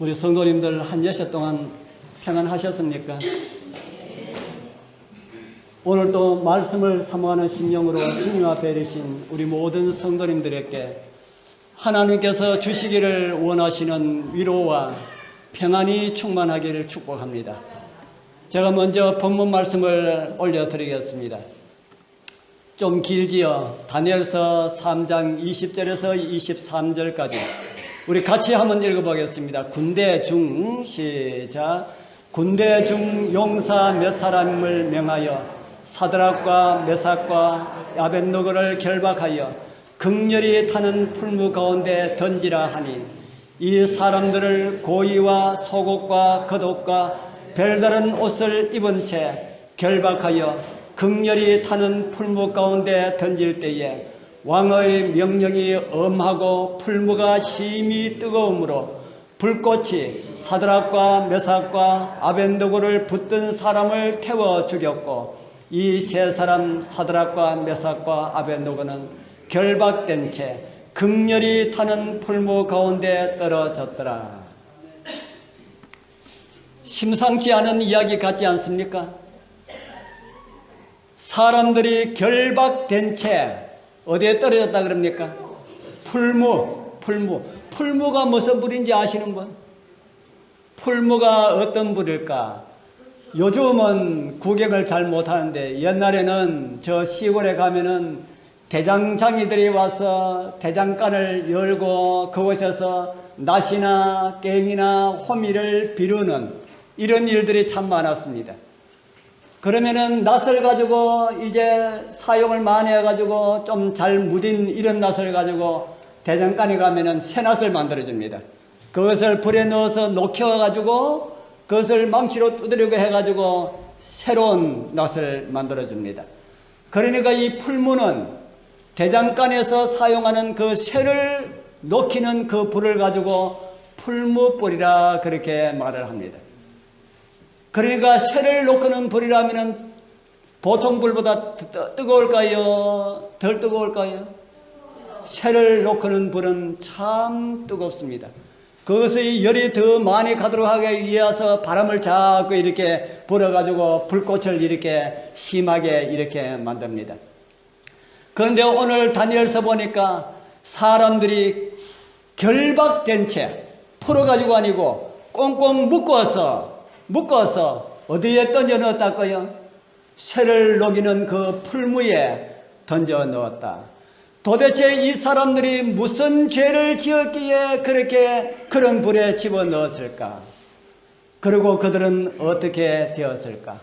우리 성도님들 한 여섯 동안 평안하셨습니까? 오늘 또 말씀을 사모하는 심령으로 주님 앞에 이르신 우리 모든 성도님들에게 하나님께서 주시기를 원하시는 위로와 평안이 충만하기를 축복합니다. 제가 먼저 본문 말씀을 올려드리겠습니다. 좀 길지요. 다니엘서 3장 20절에서 23절까지 우리 같이 한번 읽어보겠습니다. 군대 중 시작. 군대 중 용사 몇 사람을 명하여 사드락과 메삭과 아벳느고를 결박하여 극렬히 타는 풀무 가운데 던지라 하니 이 사람들을 고이와 속옷과 겉옷과 별다른 옷을 입은 채 결박하여 극렬히 타는 풀무 가운데 던질 때에 왕의 명령이 엄하고 풀무가 심히 뜨거우므로 불꽃이 사드락과 메삭과 아벳느고를 붙든 사람을 태워 죽였고 이 세 사람 사드락과 메삭과 아벳느고는 결박된 채 극렬히 타는 풀무 가운데 떨어졌더라. 심상치 않은 이야기 같지 않습니까? 사람들이 결박된 채 어디에 떨어졌다 그럽니까? 풀무가 무슨 불인지 아시는 분? 풀무가 어떤 불일까? 요즘은 구경을 잘 못하는데 옛날에는 저 시골에 가면은 대장장이들이 와서 대장간을 열고 그곳에서 낫이나 깽이나 호미를 비루는 이런 일들이 참 많았습니다. 그러면은 낫을 가지고 이제 사용을 많이 해가지고 좀 잘 무딘 이런 낫을 가지고 대장간에 가면은 새 낫을 만들어줍니다. 그것을 불에 넣어서 녹여가지고 그것을 망치로 두드리고 해가지고 새로운 낫을 만들어줍니다. 그러니까 이 풀무는 대장간에서 사용하는 그 쇠를 녹이는 그 불을 가지고 풀무불이라 그렇게 말을 합니다. 그러니까 쇠를 녹이는 불이라면 보통 불보다 뜨거울까요? 덜 뜨거울까요? 쇠를 녹이는 불은 참 뜨겁습니다. 그것의 열이 더 많이 가도록 하기 위해서 바람을 자꾸 이렇게 불어가지고 불꽃을 이렇게 심하게 이렇게 만듭니다. 그런데 오늘 다니엘서 보니까 사람들이 결박된 채 풀어가지고 아니고 꽁꽁 묶어서 어디에 던져 넣었다고요? 쇠를 녹이는 그 풀무에 던져 넣었다. 도대체 이 사람들이 무슨 죄를 지었기에 그렇게 그런 불에 집어넣었을까? 그리고 그들은 어떻게 되었을까?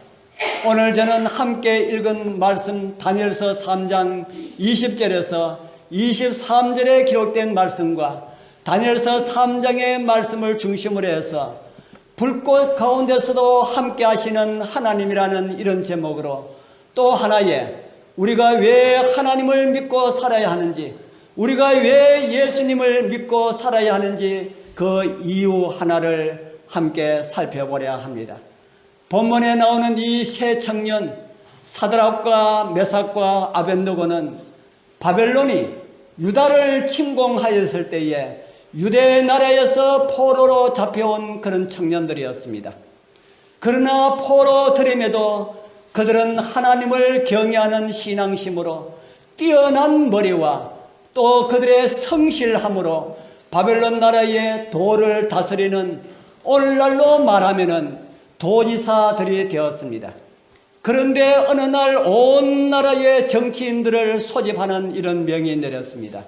오늘 저는 함께 읽은 말씀 다니엘서 3장 20절에서 23절에 기록된 말씀과 다니엘서 3장의 말씀을 중심으로 해서 불꽃 가운데서도 함께 하시는 하나님이라는 이런 제목으로 또 하나의 우리가 왜 하나님을 믿고 살아야 하는지, 우리가 왜 예수님을 믿고 살아야 하는지 그 이유 하나를 함께 살펴보려 합니다. 본문에 나오는 이 세 청년 사드락과 메삭과 아벳느고는 바벨론이 유다를 침공하였을 때에 유대 나라에서 포로로 잡혀온 그런 청년들이었습니다. 그러나 포로들임에도 그들은 하나님을 경외하는 신앙심으로 뛰어난 머리와 또 그들의 성실함으로 바벨론 나라의 도를 다스리는 오늘날로 말하면은 도지사들이 되었습니다. 그런데 어느 날 온 나라의 정치인들을 소집하는 이런 명이 내렸습니다.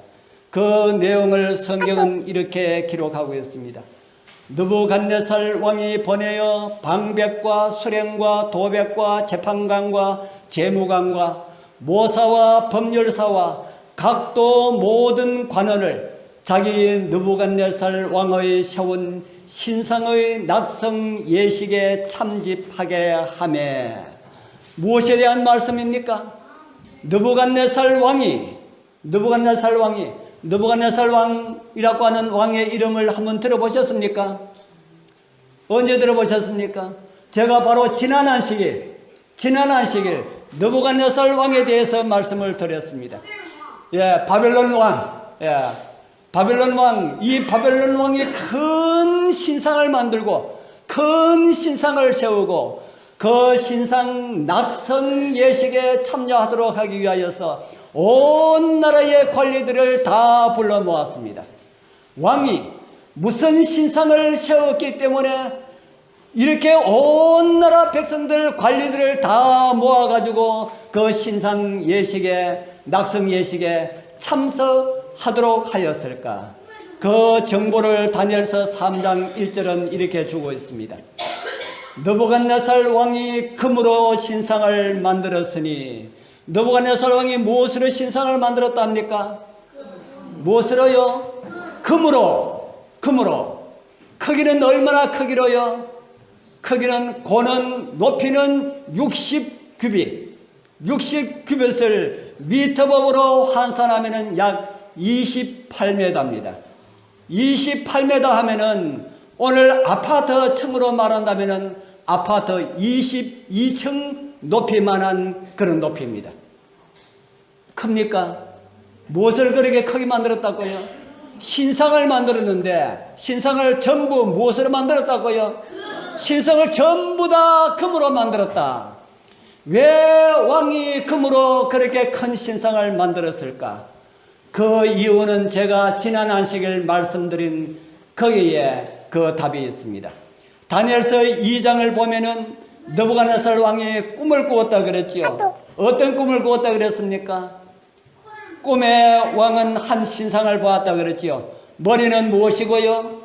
그 내용을 성경은 이렇게 기록하고 있습니다. 느부갓네살 왕이 보내어 방백과 수령과 도백과 재판관과 재무관과 모사와 법률사와 각도 모든 관원을 자기 느부갓네살 왕의 세운 신상의 낙성 예식에 참집하게 하매. 무엇에 대한 말씀입니까? 느부갓네살 왕이라고 하는 왕의 이름을 한번 들어보셨습니까? 언제 들어보셨습니까? 제가 바로 지난 안식일 느부갓네살 왕에 대해서 말씀을 드렸습니다. 바벨론 왕, 바벨론 왕, 이 바벨론 왕이 큰 신상을 만들고 큰 신상을 세우고 그 신상 낙성 예식에 참여하도록 하기 위하여서 온 나라의 관리들을 다 불러 모았습니다. 왕이 무슨 신상을 세웠기 때문에 이렇게 온 나라 백성들 관리들을 다 모아가지고 그 신상 예식에 낙성 예식에 참석하도록 하였을까? 그 정보를 다니엘서 3장 1절은 이렇게 주고 있습니다. 느부갓네살 왕이 금으로 신상을 만들었으니, 느부갓네살 왕이 무엇으로 신상을 만들었다 합니까? 무엇으로요? 금으로. 크기는 얼마나 크기로요? 크기는 고는 높이는 60규빗을 미터법으로 환산하면은 약 28m입니다. 28m 하면은 오늘 아파트 층으로 말한다면은 아파트 22층 높이만한 그런 높이입니다. 큽니까? 무엇을 그렇게 크게 만들었다고요? 신상을 만들었는데 신상을 전부 무엇으로 만들었다고요? 신상을 전부 다 금으로 만들었다. 왜 왕이 금으로 그렇게 큰 신상을 만들었을까? 그 이유는 제가 지난 안식일 말씀드린 거기에 그 답이 있습니다. 다니엘서 2장을 보면은 느부갓네살 왕이 꿈을 꾸었다 그랬지요. 어떤 꿈을 꾸었다 그랬습니까? 꿈에 왕은 한 신상을 보았다 그랬지요. 머리는 무엇이고요?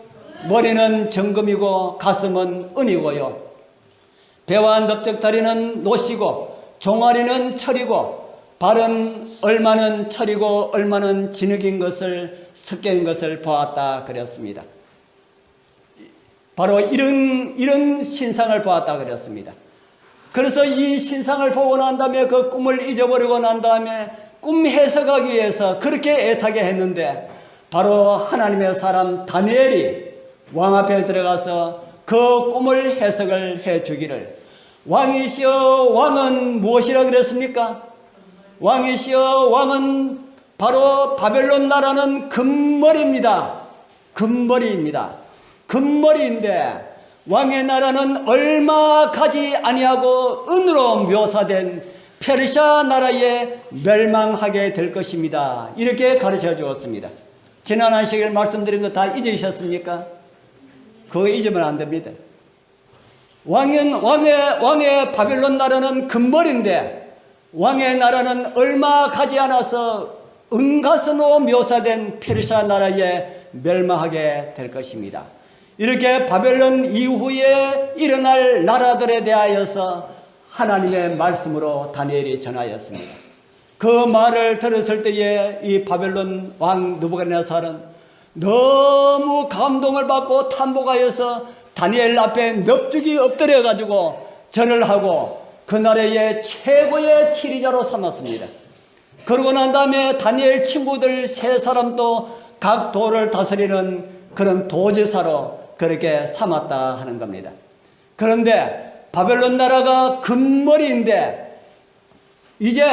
머리는 정금이고 가슴은 은이고요. 배와 넓적다리는 노시고 종아리는 철이고 발은 얼마는 철이고 얼마는 진흙인 것을 섞인 것을 보았다 그랬습니다. 바로 이런 신상을 보았다 그랬습니다. 그래서 이 신상을 보고 난 다음에 그 꿈을 잊어버리고 난 다음에 꿈 해석하기 위해서 그렇게 애타게 했는데 바로 하나님의 사람 다니엘이 왕 앞에 들어가서 그 꿈을 해석을 해 주기를, 왕이시여 왕은 무엇이라 그랬습니까? 왕이시여 왕은 바로 바벨론 나라는 금머리입니다. 금머리인데 왕의 나라는 얼마 가지 아니하고 은으로 묘사된 페르시아 나라에 멸망하게 될 것입니다. 이렇게 가르쳐 주었습니다. 지난 안식일 말씀드린 거 다 잊으셨습니까? 그거 잊으면 안 됩니다. 왕의 바벨론 나라는 금머리인데 왕의 나라는 얼마 가지 않아서 은가슴으로 묘사된 페르시아 나라에 멸망하게 될 것입니다. 이렇게 바벨론 이후에 일어날 나라들에 대하여서 하나님의 말씀으로 다니엘이 전하였습니다. 그 말을 들었을 때에 이 바벨론 왕 느부갓네살은 너무 감동을 받고 탐복하여서 다니엘 앞에 넙죽이 엎드려 가지고 절을 하고 그 나라의 최고의 치리자로 삼았습니다. 그러고 난 다음에 다니엘 친구들 세 사람도 각 도를 다스리는 그런 도지사로 그렇게 삼았다 하는 겁니다. 그런데 바벨론 나라가 금머리인데 이제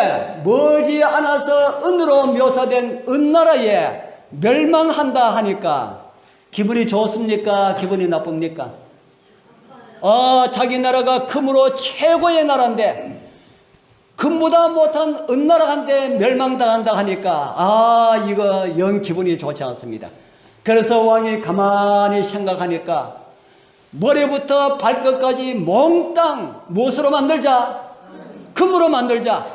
머지 않아서 은으로 묘사된 은나라에 멸망한다 하니까 기분이 좋습니까? 기분이 나쁩니까? 자기 나라가 금으로 최고의 나라인데 금보다 못한 은나라한테 멸망당한다 하니까 이거 영 기분이 좋지 않습니다. 그래서 왕이 가만히 생각하니까 머리부터 발끝까지 몽땅 무엇으로 만들자? 금으로 만들자.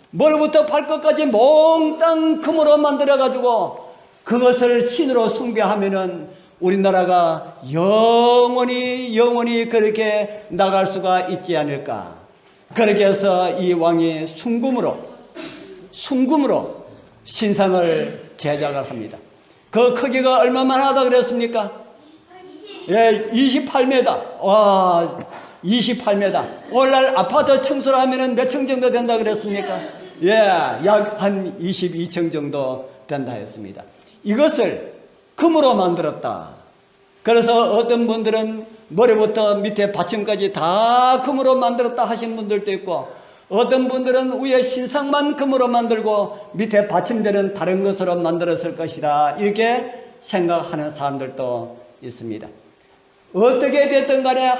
머리부터 발끝까지 몽땅 금으로 만들어 가지고 그것을 신으로 숭배하면은 우리나라가 영원히 그렇게 나갈 수가 있지 않을까. 그렇게 해서 이 왕이 순금으로 신상을 제작을 합니다. 그 크기가 얼마만 하다 그랬습니까? 28m. 와, 28m. 오늘날 아파트 층수로 하면은 몇 층 정도 된다 그랬습니까? 약 한 22층 정도 된다 했습니다. 이것을 금으로 만들었다. 그래서 어떤 분들은 머리부터 밑에 받침까지 다 금으로 만들었다 하신 분들도 있고, 어떤 분들은 위에 신상만 금으로 만들고 밑에 받침대는 다른 것으로 만들었을 것이다, 이렇게 생각하는 사람들도 있습니다. 어떻게 됐든 간에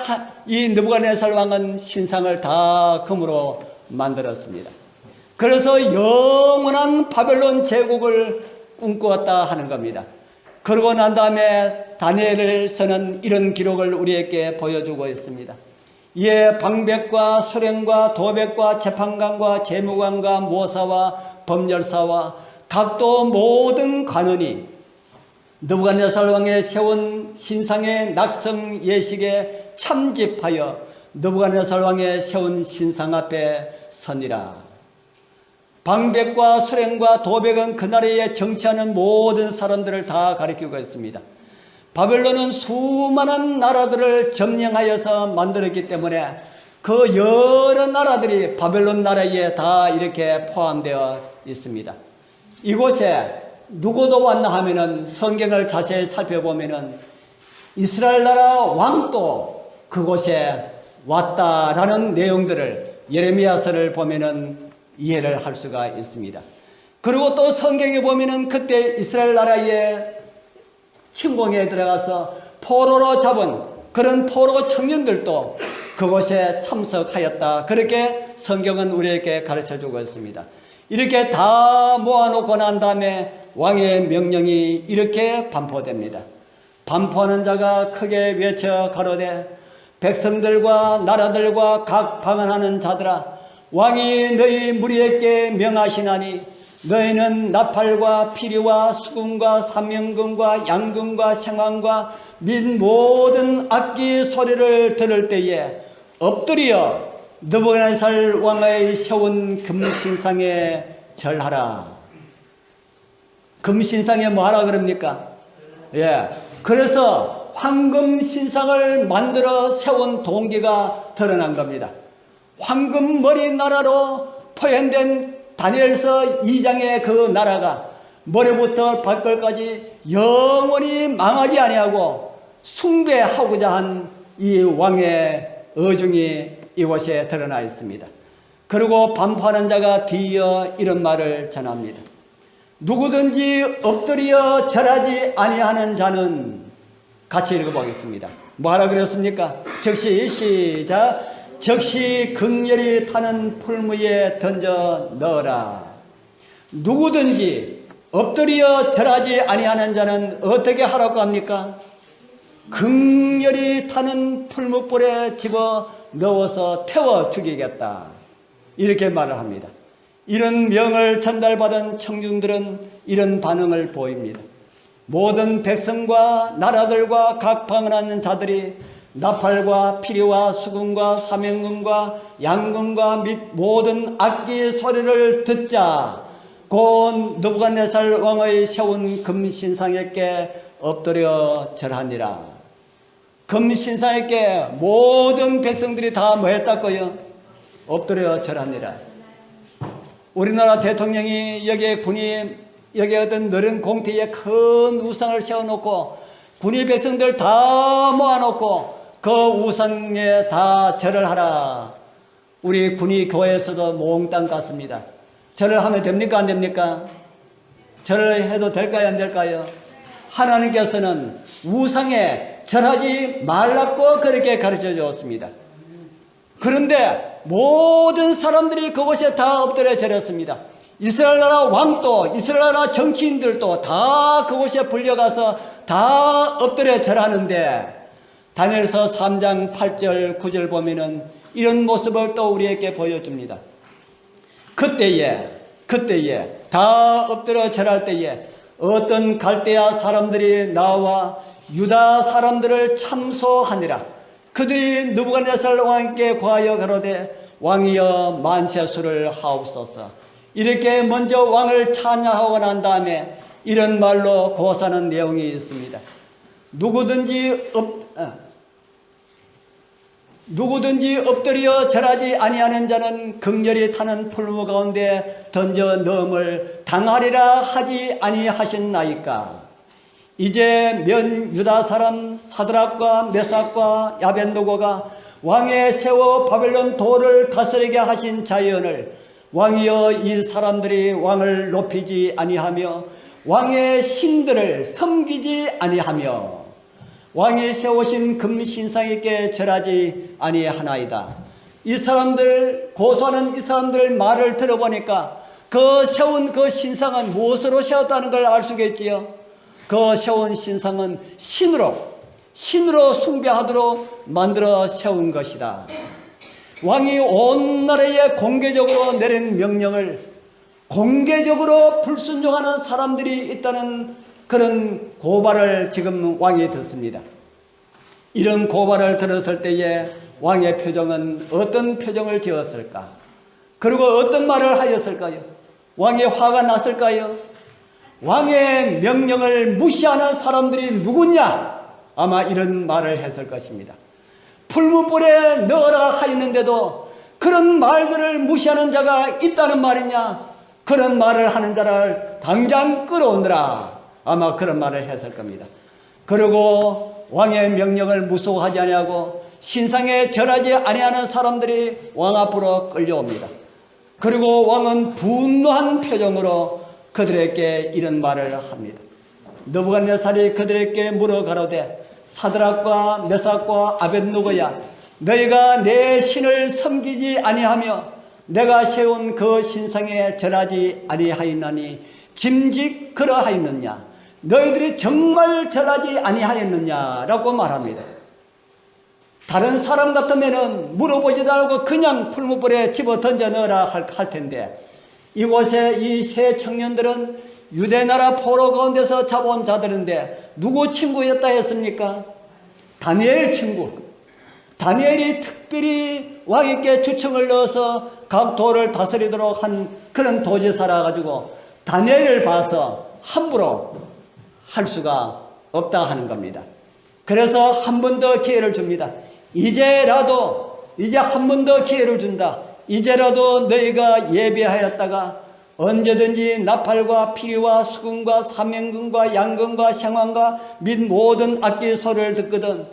이 느부갓네살 왕은 신상을 다 금으로 만들었습니다. 그래서 영원한 바벨론 제국을 꿈꾸었다 하는 겁니다. 그러고 난 다음에 다니엘서는 이런 기록을 우리에게 보여주고 있습니다. 이에 방백과 수령과 도백과 재판관과 재무관과 모사와 법열사와 각도 모든 관원이 느부갓네살 왕의 세운 신상의 낙성 예식에 참집하여 느부갓네살 왕의 세운 신상 앞에 서니라. 방백과 수령과 도백은 그 나라에 정치하는 모든 사람들을 다 가리키고 있습니다. 바벨론은 수많은 나라들을 점령하여서 만들었기 때문에 그 여러 나라들이 바벨론 나라에 다 이렇게 포함되어 있습니다. 이곳에 누구도 왔나 하면은 성경을 자세히 살펴보면은 이스라엘 나라 왕도 그곳에 왔다라는 내용들을 예레미야서를 보면은 이해를 할 수가 있습니다. 그리고 또 성경에 보면은 그때 이스라엘 나라의 침공에 들어가서 포로로 잡은 그런 포로 청년들도 그곳에 참석하였다, 그렇게 성경은 우리에게 가르쳐주고 있습니다. 이렇게 다 모아놓고 난 다음에 왕의 명령이 이렇게 반포됩니다. 반포하는 자가 크게 외쳐 가로되 백성들과 나라들과 각 방언하는 자들아, 왕이 너희 무리에게 명하시나니 너희는 나팔과 피리와 수금과 삼명금과 양금과 생황과 및 모든 악기 소리를 들을 때에 엎드려 느부갓네살 왕의 세운 금신상에 절하라. 금신상에 뭐하라 그럽니까? 예. 그래서 황금신상을 만들어 세운 동기가 드러난 겁니다. 황금머리 나라로 표현된 다니엘서 2장의 그 나라가 머리부터 발걸까지 영원히 망하지 아니하고 숭배하고자 한 이 왕의 의중이 이곳에 드러나 있습니다. 그리고 반포하는 자가 뒤이어 이런 말을 전합니다. 누구든지 엎드려 절하지 아니하는 자는, 같이 읽어보겠습니다. 뭐하라 그랬습니까? 즉시 시작. 즉시 극렬히 타는 풀무에 던져 넣어라. 누구든지 엎드려 절하지 아니하는 자는 어떻게 하라고 합니까? 극렬히 타는 풀무불에 집어 넣어서 태워 죽이겠다, 이렇게 말을 합니다. 이런 명을 전달받은 청중들은 이런 반응을 보입니다. 모든 백성과 나라들과 각 방언하는 자들이 나팔과 피리와 수금과 삼형금과 양금과 및 모든 악기 소리를 듣자 곧 느부갓네살 왕의 세운 금신상에게 엎드려 절하니라. 금신상에게 모든 백성들이 다 뭐 했다고요? 엎드려 절하니라. 우리나라 대통령이 여기에 어떤 너른 공터에 큰 우상을 세워놓고 군의 백성들 다 모아놓고 그 우상에 다 절을 하라. 우리 군의 교회에서도 몽땅 같습니다. 절을 하면 됩니까 안 됩니까? 절을 해도 될까요 안 될까요? 하나님께서는 우상에 절하지 말라고 그렇게 가르쳐 주었습니다. 그런데 모든 사람들이 그곳에 다 엎드려 절했습니다. 이스라엘 나라 왕도 이스라엘 나라 정치인들도 다 그곳에 불려가서 다 엎드려 절하는데 다니엘서 3장 8절 9절 보면은 이런 모습을 또 우리에게 보여줍니다. 그때에 다 엎드려 절할 때에 어떤 갈대아 사람들이 나와 유다 사람들을 참소하니라. 그들이 느부갓네살 왕께 구하여 가로되 왕이여 만세수를 하옵소서. 이렇게 먼저 왕을 찬양하고 난 다음에 이런 말로 고사하는 내용이 있습니다. 누구든지 엎드려 절하지 아니하는 자는 극렬히 타는 풀무 가운데 던져 넣음을 당하리라 하지 아니하셨나이까. 이제 면 유다 사람 사드락과 메삭과 아벤노고가 왕에 세워 바벨론 도를 다스리게 하신 자연을 왕이여 이 사람들이 왕을 높이지 아니하며 왕의 신들을 섬기지 아니하며 왕이 세우신 금신상에게 절하지 아니하나이다. 이 사람들 고소하는 이 사람들 말을 들어보니까 그 세운 그 신상은 무엇으로 세웠다는 걸 알 수가 있지요. 그 세운 신상은 신으로 숭배하도록 만들어 세운 것이다. 왕이 온 나라에 공개적으로 내린 명령을 공개적으로 불순종하는 사람들이 있다는 그런 고발을 지금 왕이 듣습니다. 이런 고발을 들었을 때에 왕의 표정은 어떤 표정을 지었을까? 그리고 어떤 말을 하였을까요? 왕이 화가 났을까요? 왕의 명령을 무시하는 사람들이 누구냐? 아마 이런 말을 했을 것입니다. 풀무불에 넣어라 하였는데도 그런 말들을 무시하는 자가 있다는 말이냐? 그런 말을 하는 자를 당장 끌어오느라 아마 그런 말을 했을 겁니다. 그리고 왕의 명령을 무서워하지 아니하고 신상에 절하지 아니하는 사람들이 왕 앞으로 끌려옵니다. 그리고 왕은 분노한 표정으로 그들에게 이런 말을 합니다. 느부갓네살이 그들에게 물어 가로되 사드락과 메삭과 아벳느고야 너희가 내 신을 섬기지 아니하며 내가 세운 그 신상에 절하지 아니하였나니 짐짓 그러하였느냐? 너희들이 정말 절하지 아니하였느냐라고 말합니다. 다른 사람 같으면은 물어보지도 않고 그냥 풀무불에 집어 던져 넣으라 할 텐데 이곳에 이 세 청년들은 유대나라 포로 가운데서 잡아온 자들인데 누구 친구였다 했습니까? 다니엘 친구. 다니엘이 특별히 왕에게 주청을 넣어서 각 도를 다스리도록 한 그런 도지사라 가지고 다니엘을 봐서 함부로 할 수가 없다 하는 겁니다. 그래서 한 번 더 기회를 줍니다. 이제 한 번 더 기회를 준다. 이제라도 너희가 예배하였다가 언제든지 나팔과 피리와 수금과 사명금과 양금과 생황과 및 모든 악기 소리를 듣거든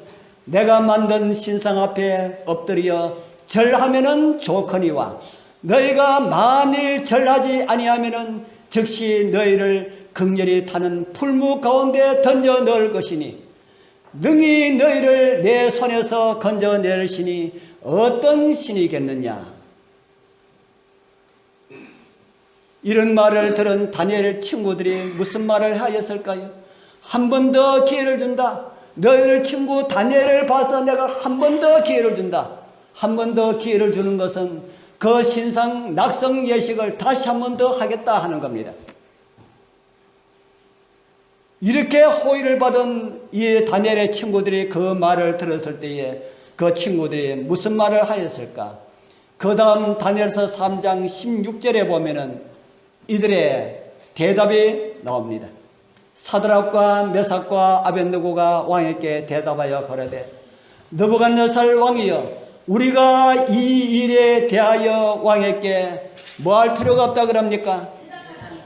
내가 만든 신상 앞에 엎드려 절하면은 좋거니와 너희가 만일 절하지 아니하면은 즉시 너희를 극렬히 타는 풀무 가운데 던져 넣을 것이니 능히 너희를 내 손에서 건져낼 신이 어떤 신이겠느냐. 이런 말을 들은 다니엘 친구들이 무슨 말을 하였을까요? 한 번 더 기회를 준다. 너희들 친구 다니엘을 봐서 내가 한 번 더 기회를 준다. 한 번 더 기회를 주는 것은 그 신상 낙성 예식을 다시 한 번 더 하겠다 하는 겁니다. 이렇게 호의를 받은 이 다니엘의 친구들이 그 말을 들었을 때에 그 친구들이 무슨 말을 하였을까? 그 다음 다니엘서 3장 16절에 보면은 이들의 대답이 나옵니다. 사드락과 메삭과 아벳느고가 왕에게 대답하여 거르되 느부갓네살 왕이여 우리가 이 일에 대하여 왕에게 뭐 할 필요가 없다 그럽니까?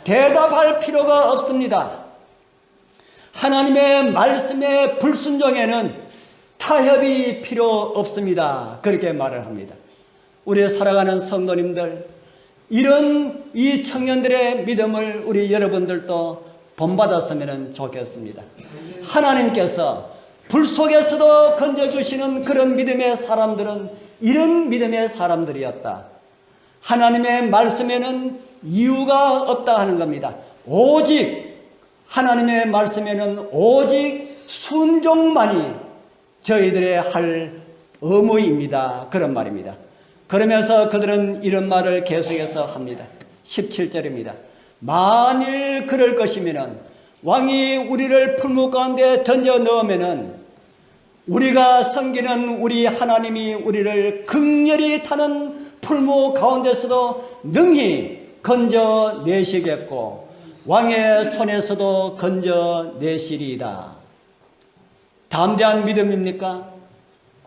대답할 필요가 없습니다. 하나님의 말씀의 불순종에는 타협이 필요 없습니다. 그렇게 말을 합니다. 우리 살아가는 성도님들 이런 이 청년들의 믿음을 우리 여러분들도 본받았으면 좋겠습니다. 하나님께서 불 속에서도 건져주시는 그런 믿음의 사람들은 이런 믿음의 사람들이었다. 하나님의 말씀에는 이유가 없다 하는 겁니다. 오직 하나님의 말씀에는 오직 순종만이 저희들의 할 의무입니다. 그런 말입니다. 그러면서 그들은 이런 말을 계속해서 합니다. 17절입니다. 만일 그럴 것이면은 왕이 우리를 풀무 가운데 던져 넣으면은 우리가 섬기는 우리 하나님이 우리를 극렬히 타는 풀무 가운데서도 능히 건져 내시겠고 왕의 손에서도 건져 내시리이다. 담대한 믿음입니까?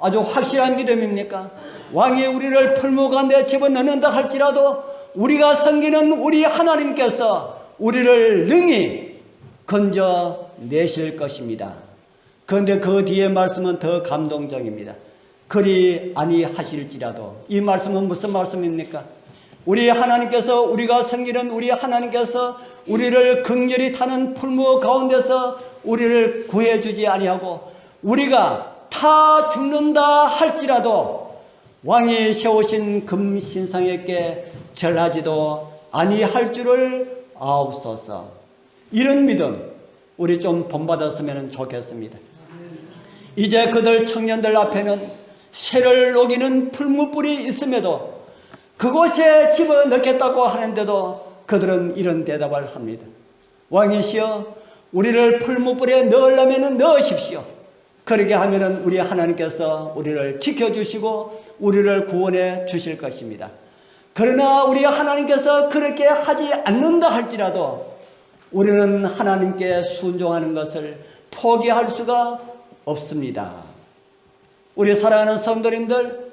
아주 확실한 믿음입니까? 왕이 우리를 풀무 가운데 집어넣는다 할지라도 우리가 섬기는 우리 하나님께서 우리를 능히 건져 내실 것입니다. 그런데 그 뒤에 말씀은 더 감동적입니다. 그리 아니하실지라도. 이 말씀은 무슨 말씀입니까? 우리 하나님께서, 우리가 섬기는 우리 하나님께서 우리를 긍휼히 타는 풀무 가운데서 우리를 구해주지 아니하고 우리가 타 죽는다 할지라도 왕이 세우신 금신상에게 절하지도 아니할 줄을 아옵소서. 이런 믿음 우리 좀 본받았으면 좋겠습니다. 이제 그들 청년들 앞에는 새를 녹이는 풀무불이 있음에도 그곳에 집어넣겠다고 하는데도 그들은 이런 대답을 합니다. 왕이시여, 우리를 풀무불에 넣으려면 넣으십시오. 그렇게 하면은 우리 하나님께서 우리를 지켜주시고 우리를 구원해 주실 것입니다. 그러나 우리 하나님께서 그렇게 하지 않는다 할지라도 우리는 하나님께 순종하는 것을 포기할 수가 없습니다. 우리 사랑하는 성도님들,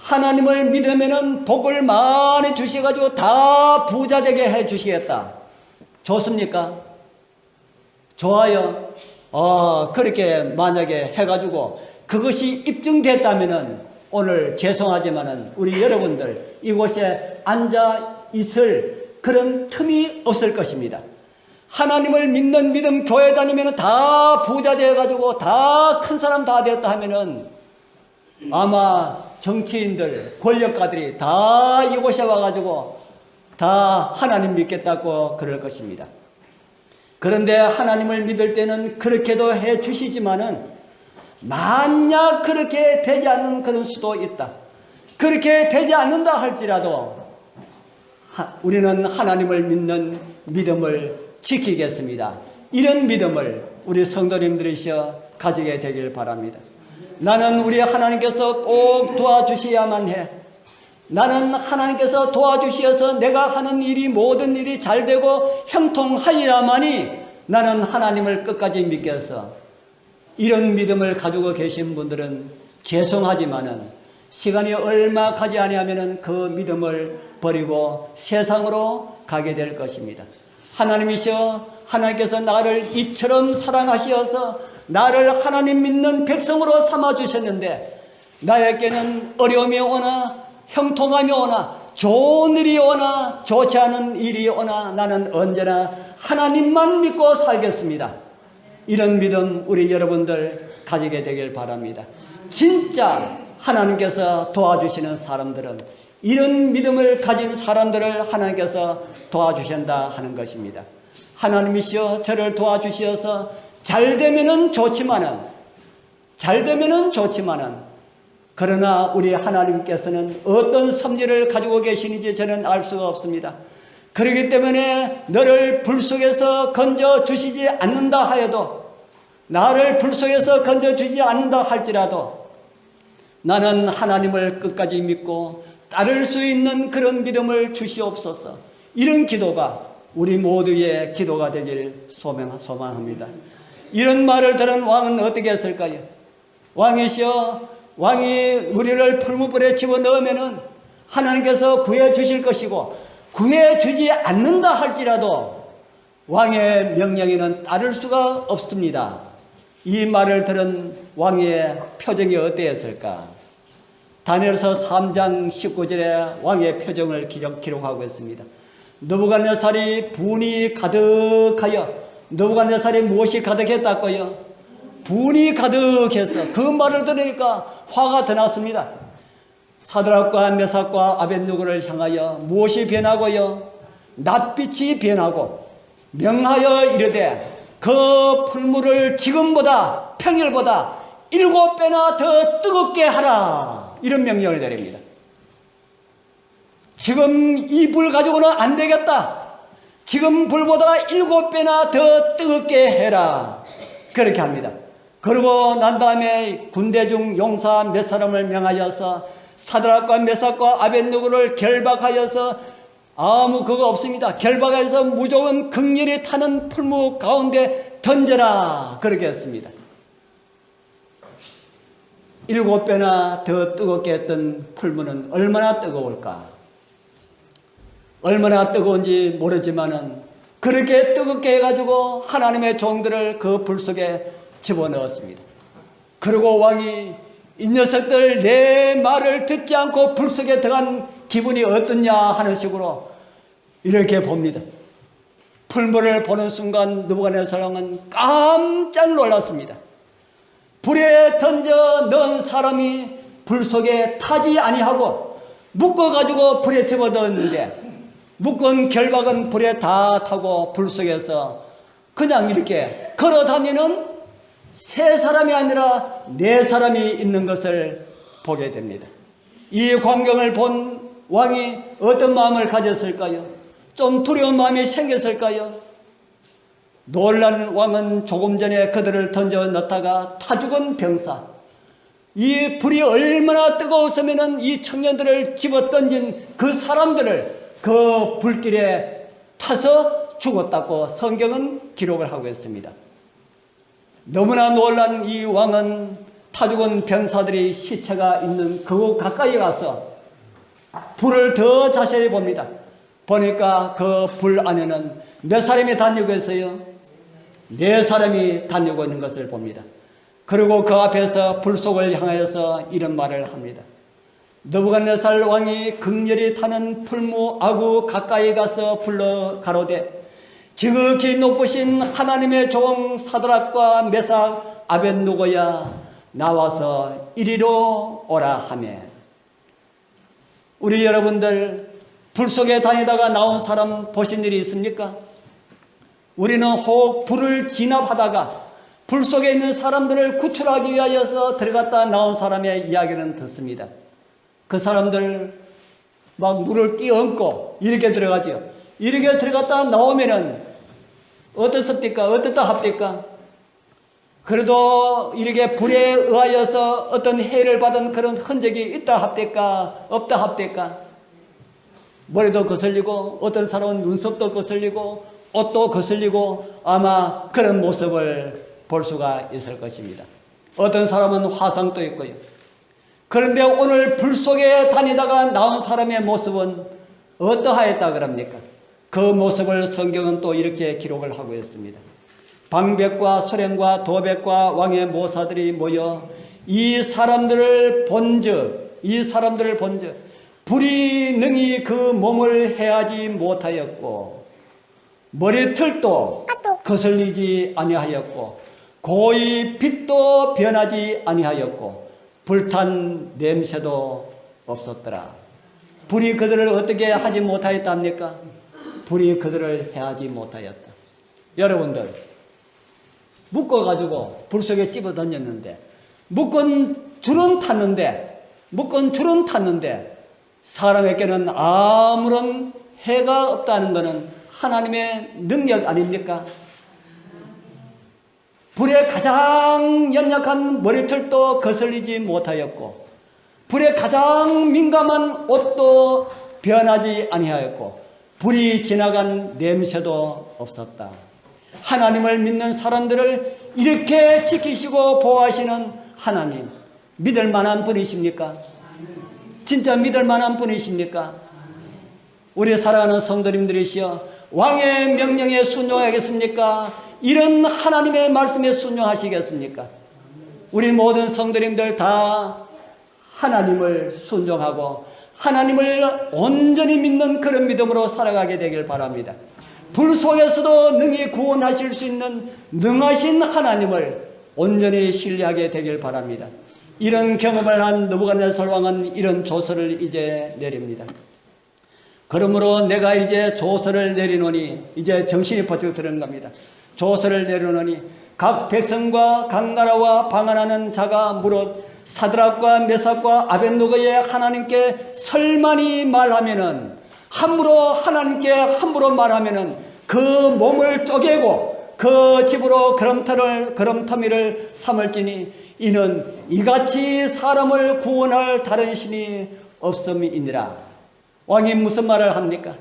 하나님을 믿으면은 복을 많이 주셔가지고 다 부자 되게 해 주시겠다. 좋습니까? 좋아요. 그렇게 만약에 해가지고 그것이 입증됐다면은 오늘 죄송하지만은 우리 여러분들 이곳에 앉아 있을 그런 틈이 없을 것입니다. 하나님을 믿는 믿음 교회 다니면 다 부자 되어가지고 다 큰 사람 다 되었다 하면은 아마 정치인들, 권력가들이 다 이곳에 와가지고 다 하나님 믿겠다고 그럴 것입니다. 그런데 하나님을 믿을 때는 그렇게도 해 주시지만은 만약 그렇게 되지 않는 그런 수도 있다. 그렇게 되지 않는다 할지라도 우리는 하나님을 믿는 믿음을 지키겠습니다. 이런 믿음을 우리 성도님들이시여 가지게 되길 바랍니다. 나는 우리 하나님께서 꼭 도와주셔야만 해. 나는 하나님께서 도와주셔서 내가 하는 일이 모든 일이 잘되고 형통하리라마니 나는 하나님을 끝까지 믿겠어. 이런 믿음을 가지고 계신 분들은 죄송하지만은 시간이 얼마 가지 아니하면은 그 믿음을 버리고 세상으로 가게 될 것입니다. 하나님이시여, 하나님께서 나를 이처럼 사랑하시어서 나를 하나님 믿는 백성으로 삼아주셨는데 나에게는 어려움이 오나 형통함이 오나 좋은 일이 오나 좋지 않은 일이 오나 나는 언제나 하나님만 믿고 살겠습니다. 이런 믿음 우리 여러분들 가지게 되길 바랍니다. 진짜 하나님께서 도와주시는 사람들은 이런 믿음을 가진 사람들을 하나님께서 도와주신다 하는 것입니다. 하나님이시여, 저를 도와주시어서 잘되면은 좋지만은 그러나 우리 하나님께서는 어떤 섭리를 가지고 계시는지 저는 알 수가 없습니다. 그렇기 때문에 너를 불 속에서 건져주시지 않는다 하여도, 나를 불 속에서 건져주지 않는다 할지라도 나는 하나님을 끝까지 믿고 따를 수 있는 그런 믿음을 주시옵소서. 이런 기도가 우리 모두의 기도가 되길 소망합니다. 이런 말을 들은 왕은 어떻게 했을까요? 왕이시여, 왕이 우리를 풀무불에 집어넣으면은 하나님께서 구해주실 것이고 구해주지 않는다 할지라도 왕의 명령에는 따를 수가 없습니다. 이 말을 들은 왕의 표정이 어땠을까? 다니엘서 3장 19절에 왕의 표정을 기록하고 있습니다. 느부갓네살이 분이 가득하여, 느부갓네살이 무엇이 가득했다고요? 분이 가득해서 그 말을 들으니까 화가 더 났습니다. 사드락과 메삭과 아벳느고를 향하여 무엇이 변하고요? 낯빛이 변하고 명하여 이르되 그 풀물을 지금보다 평일보다 7배나 더 뜨겁게 하라. 이런 명령을 내립니다. 지금 이 불 가지고는 안 되겠다. 지금 불보다 7배나 더 뜨겁게 해라. 그렇게 합니다. 그러고 난 다음에 군대 중 용사 몇 사람을 명하여서 사드락과 메삭과 아벳느고를 결박하여서 아무 그거 없습니다. 결박해서 무조건 극렬히 타는 풀무 가운데 던져라. 그렇게 했습니다. 7배나 더 뜨겁게 했던 풀무는 얼마나 뜨거울까? 얼마나 뜨거운지 모르지만은 그렇게 뜨겁게 해가지고 하나님의 종들을 그 불 속에 집어넣었습니다. 그리고 왕이 이 녀석들 내 말을 듣지 않고 불 속에 들어간 기분이 어떻냐 하는 식으로 이렇게 봅니다. 풀물을 보는 순간 느부갓네살 왕은 깜짝 놀랐습니다. 불에 던져 넣은 사람이 불 속에 타지 아니하고 묶어가지고 불에 집어넣었는데 묶은 결박은 불에 다 타고 불 속에서 그냥 이렇게 걸어다니는 세 사람이 아니라 네 사람이 있는 것을 보게 됩니다. 이 광경을 본 왕이 어떤 마음을 가졌을까요? 좀 두려운 마음이 생겼을까요? 놀란 왕은 조금 전에 그들을 던져 넣다가 타 죽은 병사, 이 불이 얼마나 뜨거웠으면 이 청년들을 집어 던진 그 사람들을 그 불길에 타서 죽었다고 성경은 기록을 하고 있습니다. 너무나 놀란 이 왕은 타 죽은 병사들이 시체가 있는 그곳 가까이 가서 불을 더 자세히 봅니다. 보니까 그 불 안에는 몇 사람이 다니고 있어요? 네 사람이 다니고 있는 것을 봅니다. 그리고 그 앞에서 불 속을 향하여서 이런 말을 합니다. 느부갓네살 왕이 극렬히 타는 풀무 아구 가까이 가서 불러 가로되 지극히 높으신 하나님의 종 사드락과 메삭 아벳느고야 나와서 이리로 오라 하매. 우리 여러분들 불 속에 다니다가 나온 사람 보신 일이 있습니까? 우리는 혹 불을 진압하다가 불 속에 있는 사람들을 구출하기 위하여서 들어갔다 나온 사람의 이야기는 듣습니다. 그 사람들 막 물을 끼얹고 이렇게 들어가죠. 이렇게 들어갔다 나오면은 어떻습니까? 어떻다 합니까? 그래도 이렇게 불에 의하여서 어떤 해를 받은 그런 흔적이 있다 합니까? 없다 합니까? 머리도 거슬리고 어떤 사람은 눈썹도 거슬리고 옷도 거슬리고 아마 그런 모습을 볼 수가 있을 것입니다. 어떤 사람은 화상도 있고요. 그런데 오늘 불 속에 다니다가 나온 사람의 모습은 어떠하였다 그럽니까? 그 모습을 성경은 또 이렇게 기록을 하고 있습니다. 방백과 소령과 도백과 왕의 모사들이 모여 이 사람들을 본즉 불이 능히 그 몸을 해하지 못하였고 머리털도 거슬리지 아니하였고 고이 빛도 변하지 아니하였고 불탄 냄새도 없었더라. 불이 그들을 어떻게 하지 못하였다 합니까? 불이 그들을 해하지 못하였다. 여러분들 묶어가지고 불 속에 집어 던졌는데 묶은 줄은 탔는데 사람에게는 아무런 해가 없다는 것은 하나님의 능력 아닙니까? 불에 가장 연약한 머리털도 거슬리지 못하였고 불에 가장 민감한 옷도 변하지 아니하였고 불이 지나간 냄새도 없었다. 하나님을 믿는 사람들을 이렇게 지키시고 보호하시는 하나님, 믿을 만한 분이십니까? 진짜 믿을 만한 분이십니까? 우리 사랑하는 성도님들이시여, 왕의 명령에 순종하겠습니까? 이런 하나님의 말씀에 순종하시겠습니까? 우리 모든 성도님들 다 하나님을 순종하고 하나님을 온전히 믿는 그런 믿음으로 살아가게 되길 바랍니다. 불 속에서도 능히 구원하실 수 있는 능하신 하나님을 온전히 신뢰하게 되길 바랍니다. 이런 경험을 한 느부갓네살 왕은 이런 조서를 이제 내립니다. 그러므로 내가 이제 조서를 내리노니, 이제 정신이 번쩍 드는 겁니다. 조서를 내리노니 각 백성과 각 나라와 방언하는 자가 무릇 사드락과 메삭과 아벳느고의 하나님께 설만히 말하면은, 하나님께 함부로 말하면은 그 몸을 쪼개고 그 집으로 거름터미를 삼을지니 이는 이같이 사람을 구원할 다른 신이 없음이니라. 왕이 무슨 말을 합니까?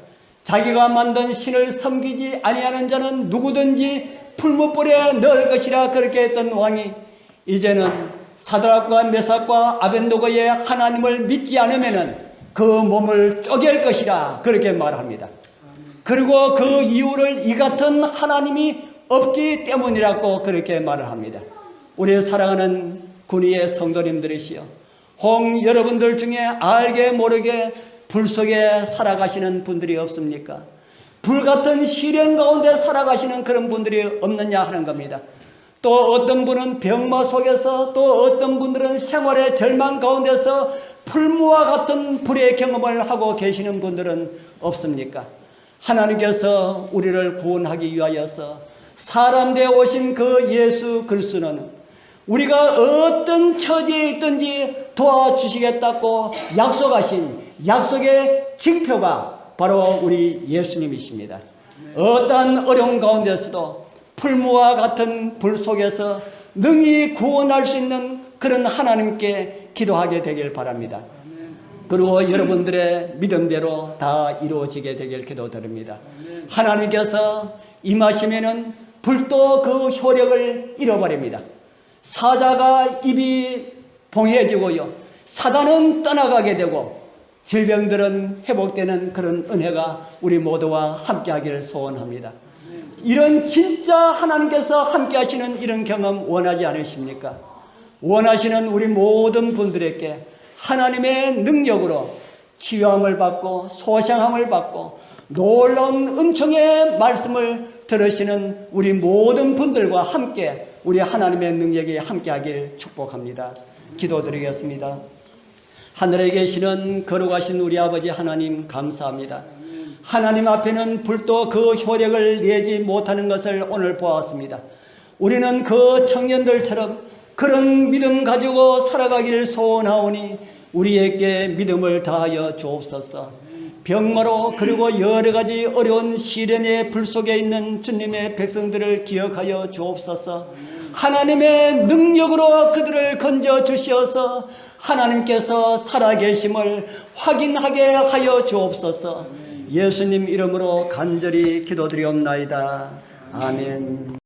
자기가 만든 신을 섬기지 아니하는 자는 누구든지 풀무불에 넣을 것이라 그렇게 했던 왕이 이제는 사드락과 메삭과 아벳느고의 하나님을 믿지 않으면은 그 몸을 쪼갤 것이라 그렇게 말합니다. 그리고 그 이유를 이 같은 하나님이 없기 때문이라고 그렇게 말을 합니다. 우리 사랑하는 군위의 성도님들이시여, 혹 여러분들 중에 알게 모르게 불 속에 살아가시는 분들이 없습니까? 불같은 시련 가운데 살아가시는 그런 분들이 없느냐 하는 겁니다. 또 어떤 분은 병마 속에서, 또 어떤 분들은 생활의 절망 가운데서 풀무와 같은 불의 경험을 하고 계시는 분들은 없습니까? 하나님께서 우리를 구원하기 위하여서 사람 되어 오신 그 예수 그리스도는 우리가 어떤 처지에 있든지 도와주시겠다고 약속하신 약속의 징표가 바로 우리 예수님이십니다. 어떠한 어려운 가운데서도 풀무와 같은 불 속에서 능히 구원할 수 있는 그런 하나님께 기도하게 되길 바랍니다. 그리고 여러분들의 믿음대로 다 이루어지게 되길 기도드립니다. 하나님께서 임하시면은 불도 그 효력을 잃어버립니다. 사자가 입이 봉해지고요, 사단은 떠나가게 되고 질병들은 회복되는 그런 은혜가 우리 모두와 함께하기를 소원합니다. 이런 진짜 하나님께서 함께 하시는 이런 경험 원하지 않으십니까? 원하시는 우리 모든 분들에게 하나님의 능력으로 치유함을 받고 소생함을 받고 놀라운 은총의 말씀을 들으시는 우리 모든 분들과 함께 우리 하나님의 능력이 함께하길 축복합니다. 기도드리겠습니다. 하늘에 계시는 거룩하신 우리 아버지 하나님, 감사합니다. 하나님 앞에는 불도 그 효력을 내지 못하는 것을 오늘 보았습니다. 우리는 그 청년들처럼 그런 믿음 가지고 살아가기를 소원하오니 우리에게 믿음을 다하여 주옵소서. 병마로 그리고 여러 가지 어려운 시련의 불 속에 있는 주님의 백성들을 기억하여 주옵소서. 하나님의 능력으로 그들을 건져 주시어서 하나님께서 살아계심을 확인하게 하여 주옵소서. 예수님 이름으로 간절히 기도드리옵나이다. 아멘.